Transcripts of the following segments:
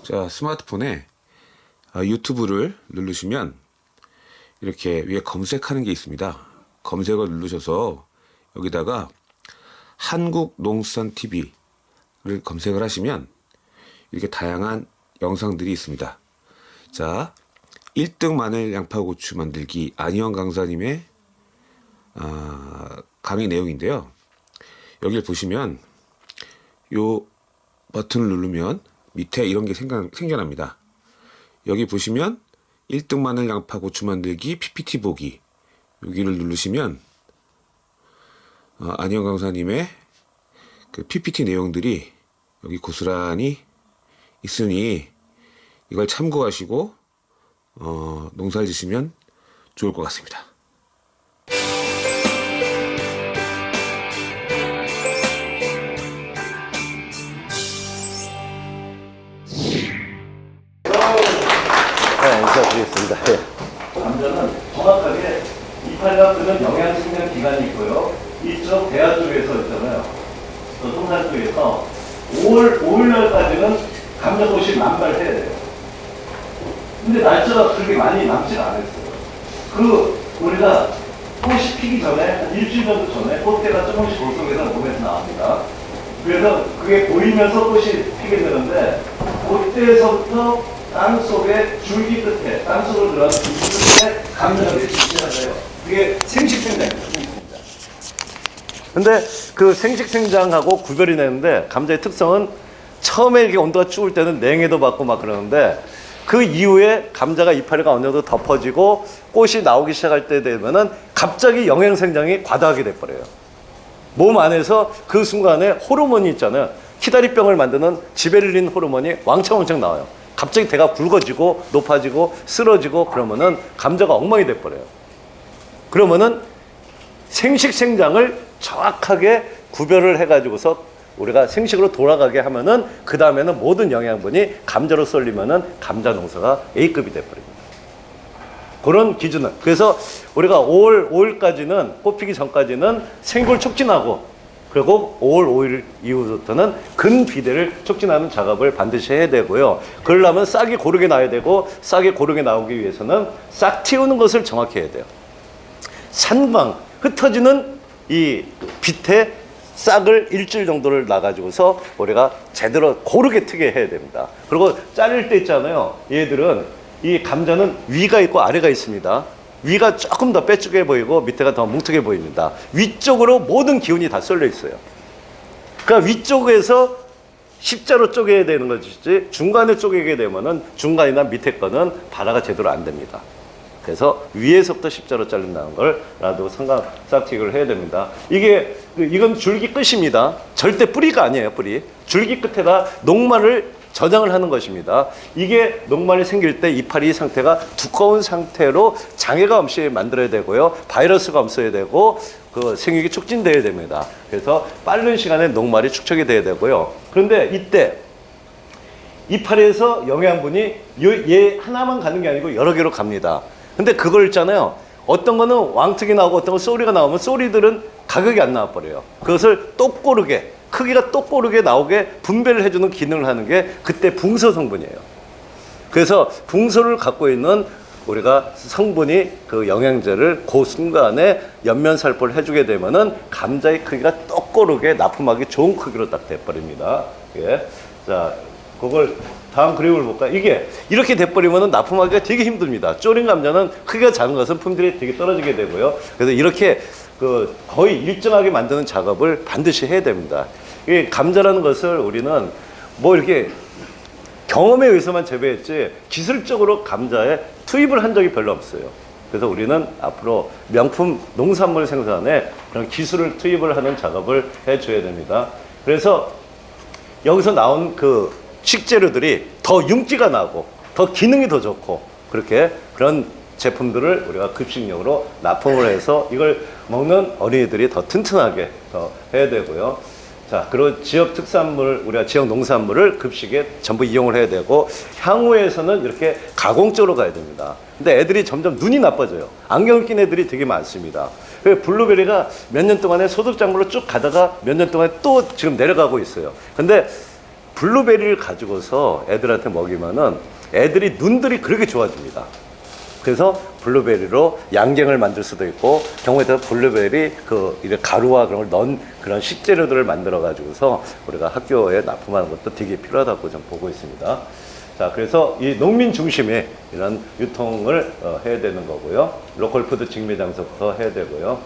자, 스마트폰에 유튜브를 누르시면 이렇게 위에 검색하는 게 있습니다. 검색을 누르셔서 여기다가 한국농수산TV를 검색을 하시면 이렇게 다양한 영상들이 있습니다. 자, 1등 마늘 양파고추 만들기 안희영 강사님의 강의 내용인데요. 여기를 보시면 요 버튼을 누르면 밑에 이런 게 생겨납니다. 여기 보시면 1등 마늘 양파고추 만들기 PPT 보기, 여기를 누르시면 안희영 강사님의 그 PPT 내용들이 여기 고스란히 있으니 이걸 참고하시고 농사를 지시면 좋을 것 같습니다. 네, 인사드리겠습니다. 감자는 정확하게 이파리가 끄는 영양 생명 기간이 있고요. 이쪽 대하 쪽에서 있잖아요. 저 송산 쪽에서 5월날까지는 감자꽃이 만발해야 돼요. 근데 날짜가 그렇게 많이 남지가 않았어요. 우리가 꽃이 피기 전에, 한 일주일 정도 전에 꽃대가 조금씩 돌속에서 몸에서 나옵니다. 그래서 그게 보이면서 꽃이 피게 되는데, 그때에서부터 땅속에 줄기 끝에, 땅속으로 들어가는 줄기 끝에 감자들이 진진하세요. 그게 생식생장입니다. 근데 그 생식생장하고 구별이 되는데, 감자의 특성은 처음에 이렇게 온도가 추울 때는 냉해도 받고 막 그러는데, 그 이후에 감자가 이파리가 어느 정도 덮어지고 꽃이 나오기 시작할 때 되면은 갑자기 영양생장이 과다하게 돼버려요. 몸 안에서 그 순간에 호르몬이 있잖아요. 키다리병을 만드는 지베릴린 호르몬이 왕창왕창 나와요. 갑자기 대가 굵어지고 높아지고 쓰러지고 그러면은 감자가 엉망이 돼버려요. 그러면은 생식생장을 정확하게 구별을 해가지고서 우리가 생식으로 돌아가게 하면은 그 다음에는 모든 영양분이 감자로 쏠리면은 감자 농사가 A급이 돼버립니다. 그런 기준은. 그래서 우리가 5월까지는 꽃 피기 전까지는 생골 촉진하고, 그리고 5월 5일 이후부터는 근비대를 촉진하는 작업을 반드시 해야 되고요. 그러려면 싹이 고르게 나야 되고, 싹이 고르게 나오기 위해서는 싹 틔우는 것을 정확히 해야 돼요. 산광, 흩어지는 이 빛에 싹을 일주일 정도를 놔가지고서 우리가 제대로 고르게 트게 해야 됩니다. 그리고 자를 때 있잖아요. 얘들은, 이 감자는 위가 있고 아래가 있습니다. 위가 조금 더 빼쭉해 보이고 밑에가 더 뭉툭해 보입니다. 위쪽으로 모든 기운이 다 쏠려 있어요. 그러니까 위쪽에서 십자로 쪼개야 되는 것이지, 중간에 쪼개게 되면은 중간이나 밑에 거는 발화가 제대로 안 됩니다. 그래서 위에서부터 십자로 자른다는 걸 나도 싹튀기를 해야 됩니다. 이건 줄기 끝입니다. 절대 뿌리가 아니에요, 뿌리. 줄기 끝에다 녹말을 저장을 하는 것입니다. 이게 녹말이 생길 때 이파리 상태가 두꺼운 상태로 장애가 없이 만들어야 되고요. 바이러스가 없어야 되고, 그 생육이 촉진돼야 됩니다. 그래서 빠른 시간에 녹말이 축적이 돼야 되고요. 그런데 이때 이파리에서 영양분이 얘 하나만 가는 게 아니고 여러 개로 갑니다. 근데 그걸 있잖아요. 어떤 거는 왕특이 나오고 어떤 건 쏘리가 나오면 쏘리들은 가격이 안 나와버려요. 그것을 똑고르게, 크기가 똑고르게 나오게 분배를 해주는 기능을 하는 게 그때 붕소 성분이에요. 그래서 붕소를 갖고 있는 우리가 성분이 그 영양제를 그 순간에 옆면살포를 해주게 되면은 감자의 크기가 똑고르게 납품하기 좋은 크기로 딱 돼버립니다. 예. 자, 그걸 다음 그림을 볼까요? 이게 이렇게 돼버리면 납품하기가 되게 힘듭니다. 쪼린 감자는 크기가 작은 것은 품질이 되게 떨어지게 되고요. 그래서 이렇게 거의 일정하게 만드는 작업을 반드시 해야 됩니다. 이 감자라는 것을 우리는 뭐 이렇게 경험에 의해서만 재배했지 기술적으로 감자에 투입을 한 적이 별로 없어요. 그래서 우리는 앞으로 명품 농산물 생산에 그런 기술을 투입을 하는 작업을 해줘야 됩니다. 그래서 여기서 나온 그 식재료들이 더 윤기가 나고 더 기능이 더 좋고, 그렇게 그런 제품들을 우리가 급식용으로 납품을 해서 이걸 먹는 어린이들이 더 튼튼하게 더 해야 되고요. 자, 그리고 지역 특산물, 우리가 지역 농산물을 급식에 전부 이용을 해야 되고, 향후에서는 이렇게 가공 쪽으로 가야 됩니다. 근데 애들이 점점 눈이 나빠져요. 안경을 낀 애들이 되게 많습니다. 블루베리가 몇 년 동안에 소득작물로 쭉 가다가 몇 년 동안에 또 지금 내려가고 있어요. 근데 블루베리를 가지고서 애들한테 먹이면은 애들이 눈들이 그렇게 좋아집니다. 그래서 블루베리로 양갱을 만들 수도 있고 경우에 따라 블루베리 이런 가루와 그런 걸 넣은 그런 식재료들을 만들어 가지고서 우리가 학교에 납품하는 것도 되게 필요하다고 좀 보고 있습니다. 자, 그래서 이 농민 중심의 이런 유통을 해야 되는 거고요. 로컬 푸드 직매 장소부터 해야 되고요.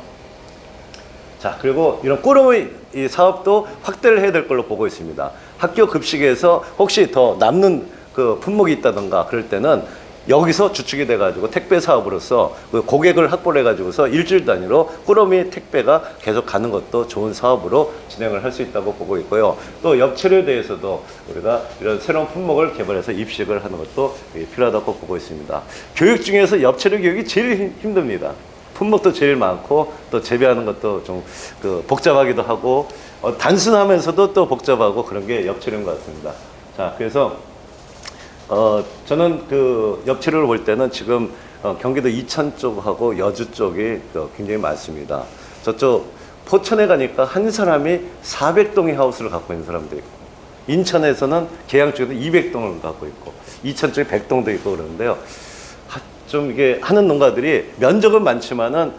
자, 그리고 이런 꾸러미 이 사업도 확대를 해야 될 걸로 보고 있습니다. 학교 급식에서 혹시 더 남는 그 품목이 있다던가 그럴 때는 여기서 주축이 돼가지고 택배 사업으로서 그 고객을 확보를 해가지고서 일주일 단위로 꾸러미 택배가 계속 가는 것도 좋은 사업으로 진행을 할 수 있다고 보고 있고요. 또 엽채류에 대해서도 우리가 이런 새로운 품목을 개발해서 입식을 하는 것도 필요하다고 보고 있습니다. 교육 중에서 엽채류 교육이 제일 힘듭니다. 품목도 제일 많고 또 재배하는 것도 좀 복잡하기도 하고 단순하면서도 또 복잡하고 그런 게 엽채류인 것 같습니다. 자, 그래서 저는 그 엽채류를 볼 때는 지금 경기도 이천 쪽하고 여주 쪽이 굉장히 많습니다. 저쪽 포천에 가니까 한 사람이 400동의 하우스를 갖고 있는 사람도 있고, 인천에서는 계양 쪽에도 200동을 갖고 있고, 이천 쪽에 100동도 있고 그러는데요. 좀 이게 하는 농가들이 면적은 많지만은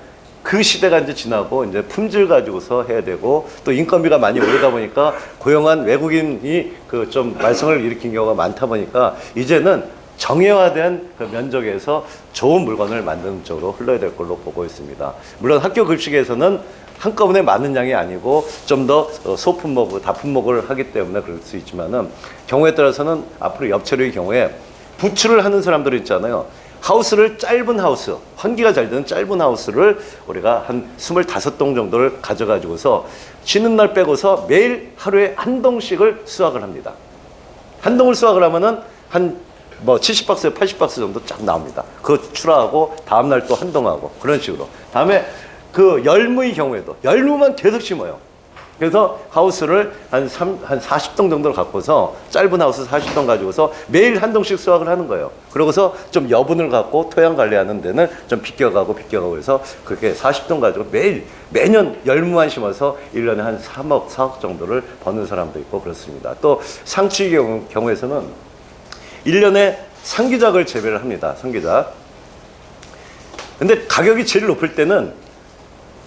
그 시대가 이제 지나고 이제 품질 가지고서 해야 되고 또 인건비가 많이 오르다 보니까 고용한 외국인이 그 좀 말썽을 일으킨 경우가 많다 보니까 이제는 정형화된 그 면적에서 좋은 물건을 만드는 쪽으로 흘러야 될 걸로 보고 있습니다. 물론 학교 급식에서는 한꺼번에 많은 양이 아니고 좀 더 소품목, 다품목을 하기 때문에 그럴 수 있지만은 경우에 따라서는 앞으로 엽채류의 경우에 부추를 하는 사람들 있잖아요. 하우스를 짧은 하우스, 환기가 잘 되는 짧은 하우스를 우리가 한 25동 정도를 가져가지고서 쉬는 날 빼고서 매일 하루에 한 동씩을 수확을 합니다. 한 동을 수확을 하면은 한 70박스, 80박스 정도 쫙 나옵니다. 그거 출하하고 다음날 또 한 동하고 그런 식으로. 다음에 그 열무의 경우에도 열무만 계속 심어요. 그래서 하우스를 한 40동 정도를 갖고서 짧은 하우스 40동 가지고서 매일 한 동씩 수확을 하는 거예요. 그러고서 좀 여분을 갖고 토양 관리하는 데는 좀 비껴가고 해서 그렇게 40동 가지고 매년 열무만 심어서 1년에 한 3억, 4억 정도를 버는 사람도 있고 그렇습니다. 또 상추의 경우에서는 1년에 상기작을 재배를 합니다. 상기작. 근데 가격이 제일 높을 때는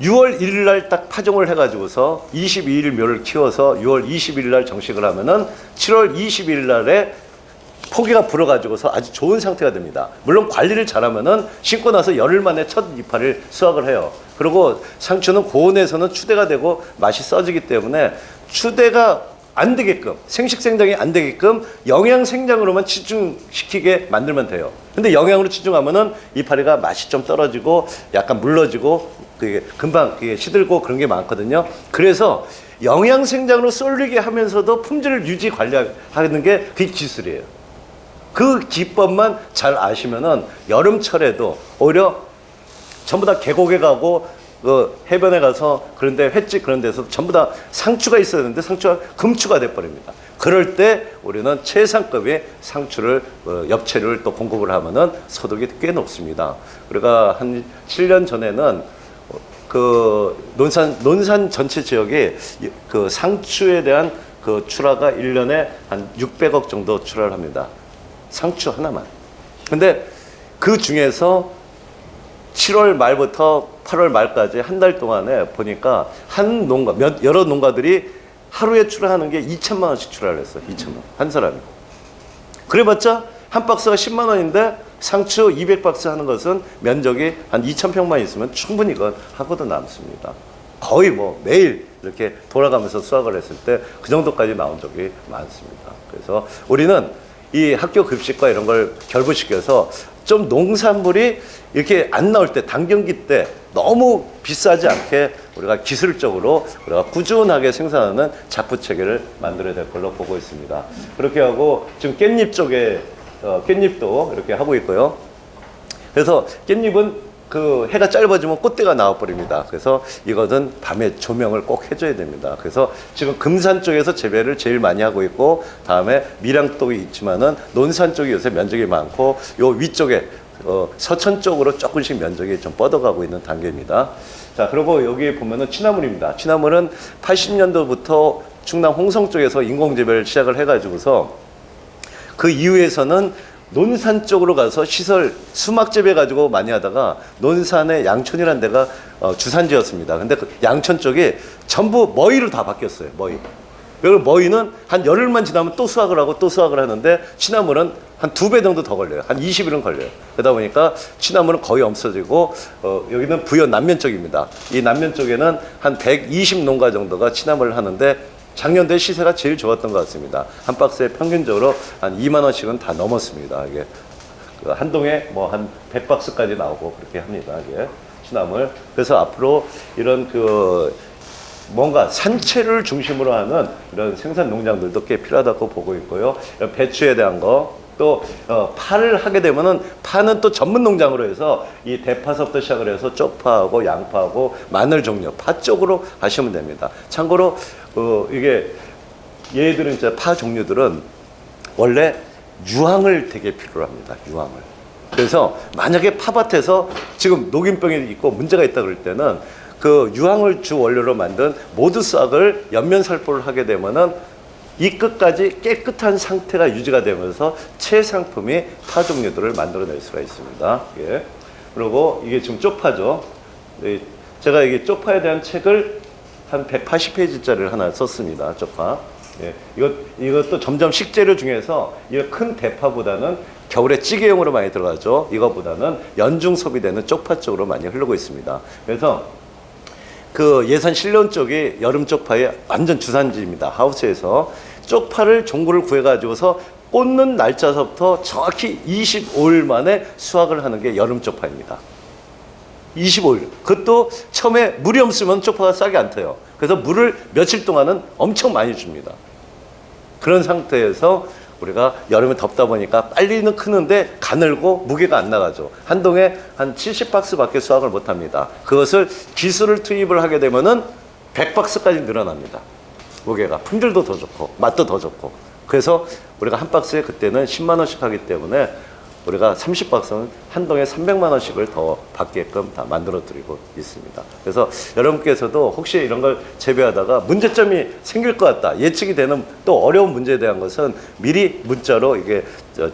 6월 1일 날 딱 파종을 해가지고서 22일 묘를 키워서 6월 21일 날 정식을 하면은 7월 21일 날에 포기가 불어가지고서 아주 좋은 상태가 됩니다. 물론 관리를 잘하면은 심고 나서 열흘 만에 첫 이파리를 수확을 해요. 그리고 상추는 고온에서는 추대가 되고 맛이 써지기 때문에 추대가 안 되게끔, 생식생장이 안 되게끔 영양생장으로만 치중시키게 만들면 돼요. 근데 영양으로 치중하면은 이파리가 맛이 좀 떨어지고 약간 물러지고 그게 금방 그게 시들고 그런 게 많거든요. 그래서 영양생장으로 쏠리게 하면서도 품질을 유지 관리하는 게 그게 기술이에요. 그 기법만 잘 아시면은 여름철에도 오히려 전부 다 계곡에 가고 해변에 가서 그런데 횟집 그런 데서 전부 다 상추가 있어야 되는데 상추가 금추가 돼버립니다. 그럴 때 우리는 최상급의 상추를 엽채를 또 공급을 하면은 소득이 꽤 높습니다. 우리가 한 7년 전에는 그 논산 전체 지역에 그 상추에 대한 그 출하가 1년에 한 600억 정도 출하를 합니다. 상추 하나만. 근데 그 중에서 7월 말부터 8월 말까지 한 달 동안에 보니까 한 농가, 여러 농가들이 하루에 출하하는 게 2천만 원씩 출하를 했어요. 2천만 원. 한 사람이. 그래봤자 한 박스가 10만 원인데 상추 200박스 하는 것은 면적이 한 2,000평만 있으면 충분히 그건 하고도 남습니다. 거의 매일 이렇게 돌아가면서 수확을 했을 때 그 정도까지 나온 적이 많습니다. 그래서 우리는 이 학교 급식과 이런 걸 결부시켜서 좀 농산물이 이렇게 안 나올 때, 당경기 때 너무 비싸지 않게 우리가 기술적으로 우리가 꾸준하게 생산하는 작부 체계를 만들어야 될 걸로 보고 있습니다. 그렇게 하고 지금 깻잎 쪽에 깻잎도 이렇게 하고 있고요. 그래서 깻잎은 그 해가 짧아지면 꽃대가 나와버립니다. 그래서 이것은 밤에 조명을 꼭 해줘야 됩니다. 그래서 지금 금산 쪽에서 재배를 제일 많이 하고 있고, 다음에 밀양 쪽이 있지만은 논산 쪽이 요새 면적이 많고, 요 위쪽에 서천 쪽으로 조금씩 면적이 좀 뻗어가고 있는 단계입니다. 자, 그리고 여기 보면은 취나물입니다. 취나물은 80년도부터 충남 홍성 쪽에서 인공재배를 시작을 해가지고서 그 이후에서는 논산 쪽으로 가서 시설 수막 재배 가지고 많이 하다가 논산의 양촌이라는 데가 주산지였습니다. 근데 그 양촌 쪽이 전부 머위로 다 바뀌었어요. 머위. 그리고 머위는 한 열흘만 지나면 또 수확을 하고 또 수확을 하는데 취나물은 한 2배 정도 더 걸려요. 한 20일은 걸려요. 그러다 보니까 취나물은 거의 없어지고 여기는 부연 남면 쪽입니다. 이 남면 쪽에는 한 120 농가 정도가 취나물을 하는데 작년도에 시세가 제일 좋았던 것 같습니다. 한 박스에 평균적으로 한 2만 원씩은 다 넘었습니다. 이게 한 동에 뭐 한 100박스까지 나오고 그렇게 합니다. 이게 취나물. 그래서 앞으로 이런 뭔가 산채를 중심으로 하는 이런 생산 농장들도 꽤 필요하다고 보고 있고요. 배추에 대한 거. 또 파를 하게 되면은 파는 또 전문 농장으로 해서 이 대파서부터 시작을 해서 쪽파하고 양파하고 마늘 종류 파 쪽으로 하시면 됩니다. 참고로 이게 얘들은 이제 파 종류들은 원래 유황을 되게 필요로 합니다. 유황을. 그래서 만약에 파밭에서 지금 녹인병이 있고 문제가 있다 그럴 때는 그 유황을 주 원료로 만든 모두싹을 연면 살포를 하게 되면은 이 끝까지 깨끗한 상태가 유지가 되면서 최상품이 파 종류들을 만들어낼 수가 있습니다. 예. 그리고 이게 지금 쪽파죠. 제가 이게 쪽파에 대한 책을 한 180페이지짜리를 하나 썼습니다. 쪽파. 예. 이것도 점점 식재료 중에서 이 큰 대파보다는 겨울에 찌개용으로 많이 들어가죠. 이거보다는 연중 소비되는 쪽파 쪽으로 많이 흐르고 있습니다. 그래서 그 예산 신련 쪽이 여름 쪽파의 완전 주산지입니다. 하우스에서 쪽파를 종구를 구해가지고서 꽂는 날짜서부터 정확히 25일 만에 수확을 하는 게 여름 쪽파입니다. 25일. 그것도 처음에 물이 없으면 쪽파가 싹이 안 터요. 그래서 물을 며칠 동안은 엄청 많이 줍니다. 그런 상태에서 우리가 여름에 덥다 보니까 빨리는 크는데 가늘고 무게가 안 나가죠. 한 동에 한 70박스밖에 수확을 못 합니다. 그것을 기술을 투입을 하게 되면은 100박스까지 늘어납니다. 무게가 품질도 더 좋고 맛도 더 좋고. 그래서 우리가 한 박스에 그때는 10만 원씩 하기 때문에 우리가 30박스는 한 동에 300만 원씩을 더 받게끔 다 만들어 드리고 있습니다. 그래서 여러분께서도 혹시 이런 걸 재배하다가 문제점이 생길 것 같다, 예측이 되는 또 어려운 문제에 대한 것은 미리 문자로 이게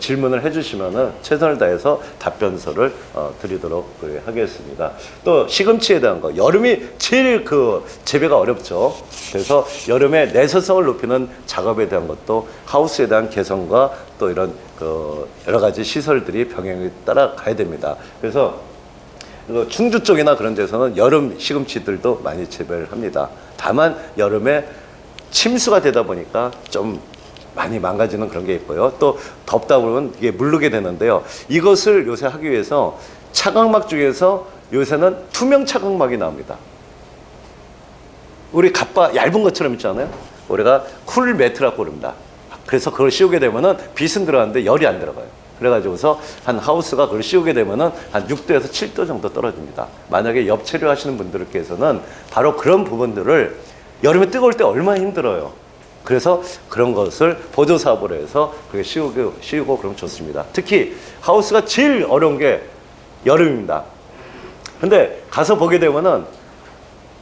질문을 해주시면은 최선을 다해서 답변서를 드리도록 하겠습니다. 또 시금치에 대한 거, 여름이 제일 재배가 어렵죠. 그래서 여름에 내서성을 높이는 작업에 대한 것도 하우스에 대한 개선과 또 이런 여러 가지 시설들이 병행에 따라 가야 됩니다. 그래서 충주 쪽이나 그런 데서는 여름 시금치들도 많이 재배를 합니다. 다만 여름에 침수가 되다 보니까 좀 많이 망가지는 그런 게 있고요. 또 덥다 보면 이게 물르게 되는데요. 이것을 요새 하기 위해서 차광막 중에서 요새는 투명 차광막이 나옵니다. 우리 갑바 얇은 것처럼 있잖아요. 우리가 쿨 매트라고 그럽니다. 그래서 그걸 씌우게 되면은 빛은 들어가는데 열이 안 들어가요. 그래가지고서 한 하우스가 그걸 씌우게 되면은 한 6도에서 7도 정도 떨어집니다. 만약에 엽채류 하시는 분들께서는 바로 그런 부분들을 여름에 뜨거울 때 얼마나 힘들어요. 그래서 그런 것을 보조 사업으로 해서 그게 씌우고 그러면 좋습니다. 특히 하우스가 제일 어려운 게 여름입니다. 근데 가서 보게 되면은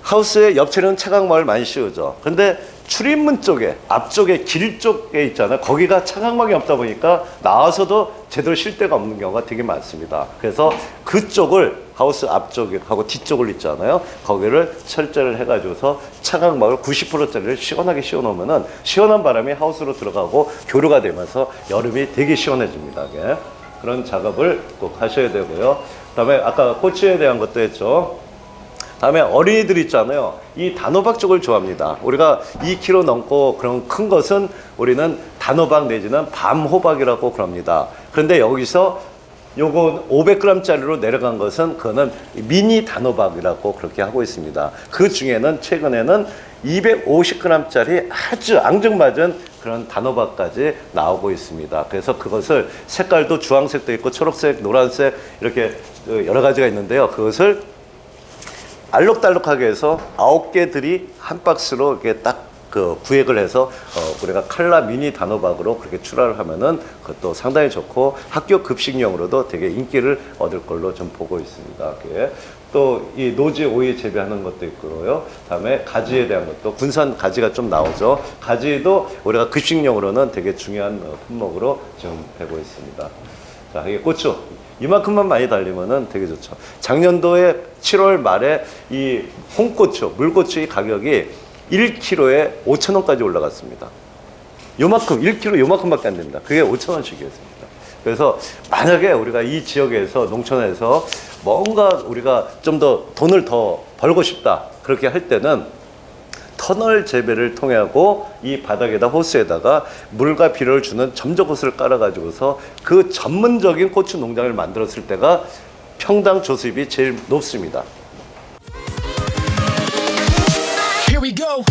하우스에 엽채는 차광막을 많이 씌우죠. 근데 출입문 쪽에, 앞쪽에 길 쪽에 있잖아요. 거기가 차광막이 없다 보니까 나와서도 제대로 쉴 데가 없는 경우가 되게 많습니다. 그래서 그쪽을 하우스 앞쪽하고 뒤쪽을 있잖아요. 거기를 철제를 해가지고서 차광막을 90%짜리를 시원하게 씌워놓으면은 시원한 바람이 하우스로 들어가고 교류가 되면서 여름이 되게 시원해집니다. 예. 그런 작업을 꼭 하셔야 되고요. 그다음에 아까 고추에 대한 것도 했죠. 다음에 어린이들 있잖아요. 이 단호박 쪽을 좋아합니다. 우리가 2kg 넘고 그런 큰 것은 우리는 단호박 내지는 밤호박이라고 그럽니다. 그런데 여기서 요거 500g짜리로 내려간 것은 그거는 미니 단호박이라고 그렇게 하고 있습니다. 그 중에는 최근에는 250g짜리 아주 앙증맞은 그런 단호박까지 나오고 있습니다. 그래서 그것을 색깔도 주황색도 있고 초록색, 노란색 이렇게 여러 가지가 있는데요. 그것을 알록달록하게 해서 9개들이 한 박스로 이렇게 딱 구획을 해서 우리가 칼라 미니 단호박으로 그렇게 출하를 하면은 그것도 상당히 좋고 학교 급식용으로도 되게 인기를 얻을 걸로 좀 보고 있습니다. 또 이 노지 오이 재배하는 것도 있고요. 다음에 가지에 대한 것도 군산 가지가 좀 나오죠. 가지도 우리가 급식용으로는 되게 중요한 품목으로 지금 되고 있습니다. 자, 이게 고추. 이만큼만 많이 달리면은 되게 좋죠. 작년도에 7월 말에 이 홍고추, 물고추의 가격이 1kg에 5,000원까지 올라갔습니다. 요만큼, 1kg 요만큼밖에 안 됩니다. 그게 5,000원씩이었습니다. 그래서 만약에 우리가 이 지역에서 농촌에서 뭔가 우리가 좀 더 돈을 더 벌고 싶다 그렇게 할 때는 터널 재배를 통해 하고 이 바닥에다 호스에다가 물과 비료를 주는 점적 호스를 깔아 가지고서 그 전문적인 고추 농장을 만들었을 때가 평당 조수입이 제일 높습니다. Here we go.